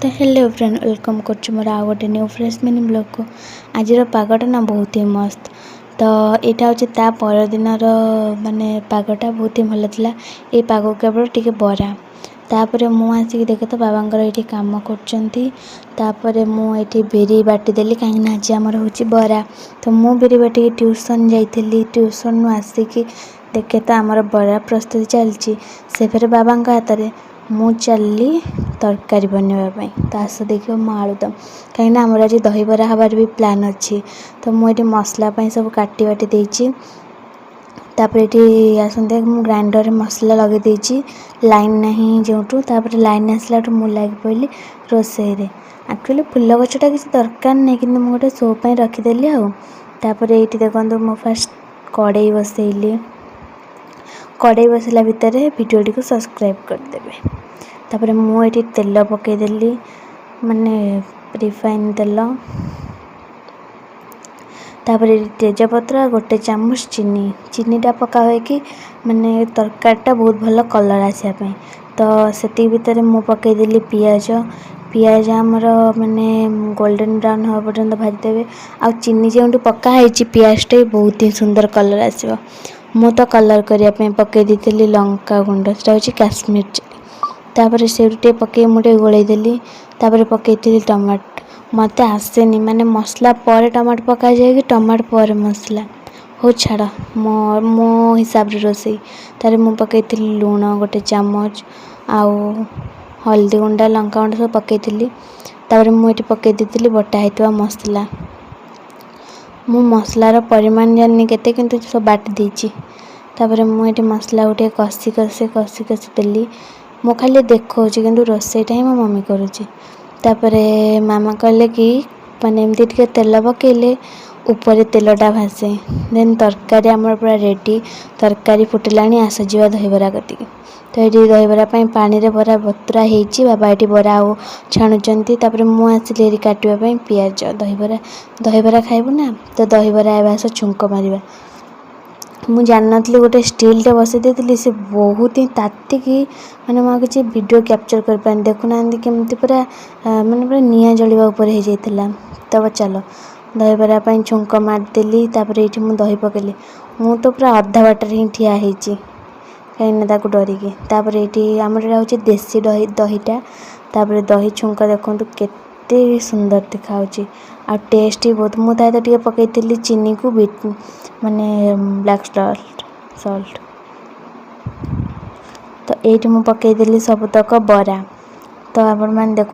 तो hello friend welcome कर मोर आ गए न्यू फ्रेश मिनी ब्लॉग को। आज पागटा ना बहुत ही मस्त। तो यहाँ हूँ ता परदिन माने पागटा बहुत ही भल था। ये पाग केवल टी बरा तापर मुझे देखे तो बाबा ये कम कर मुझे बिरी बाटिदेली कहीं आज आमर हूँ बरा। तो मु बिरी बाटिक ट्यूशन जाइली ट्यूशन आसिकी देखे तो आमर बरा प्रस्तुति चलती से फिर बाबा हाथ में मु चलली तरकारी बनवाई। तो आस देख मो आलुदम कहीं आमर आज दहीबरा हबार भी प्लान अच्छी। तो मुझे मसला सब काटी बाटी देती तापर ये आसते ग्राइंडर मसला लगे देती लाइन नहीं जो लाइन आसला मु लग पड़ी रोसई रे। एक्चुअली फुल गछटा किसी दरकार नहीं कि गोटे शो पर रखीदेली आपर ये देखो मु फास्ट कड़े बसैली कड़े बसला भितर वीडियो को सब्सक्राइब करदेवे। तापर मुझे तेल पकईदेली माने रिफाइन तेल तापर तेजपत्र गोटे चामच चीनीटा पका हुए कि माने तरकारीटा बहुत भल कलर आसापी। तो से भितर मु पकईदेली पियाज पियाज आमर माने गोल्डन ब्राउन हवा पर्यंत भाजीदेवे। आ चीनी जो पकाई पियाजटा बहुत ही सुंदर कलर आसो। मु तो कलर करने पकई दी लंका गुंड से हूँ काश्मीर चिली। तापर से पकई मुझे गोलैदेली तापर पकई टमाटो मत आसेनी माने मसला पर टमाटो पका जाए कि टमाटो पर मसला हो छाड़ मो हिसाब रे रोसई। तार मु पकई लुण गोटे चामच आउ हल्दी गुंडा लंका गुंडा सब पकई। तापर मुझे पकई दी बटा होता मसला मु मसलार परिमाण जानी केते किंतु सब बाट देची। तापर मुझे मसला उठे कषी कषी कषी कषी देली मु खाली देखो कि रोसईटा ही मो मम्मी करुँची। तापर मामा कहले कि माने एमती टिके तेल पकेले ऊपर तेलटा भासे देन तरकारी आमर पूरा रेडी तरकारी फुटिला आस जा दहीबरा कति। तो ये दहीबरा पानी रे बरा बतुरा होती बाबा ये बरा आउ छाणुंट। तापर मु आसिली काटापी पियाज दहीबरा खाइबू ना तो दहीबरा आस छुंक मारिबा। मु जान नी गोटे स्टील टे बसई देती से बहुत ही तातिकी मैंने मुझे किसी वीडियो कैप्चर कर पानी देखुना केमती पूरा माने पूरा निआ जलिबा ऊपर हो जाइथिला। तब चलो दहीबरा छुंक मारदेली तापर ये मुझे दही पकेली मु तो पूरा अधा बाटर ही ठिया होती कहीं डरिकी। तापर ये आमर हूँ देसी दहीटा तापर दही छुंक देखो केते सुंदर दिखा आ टेस्ट ही बहुत। मुझे टे पकई चीनी को बीट माने ब्लैक सॉल्ट। तो ये मुझे पकईदेली सबुतक बरा। तो आप देख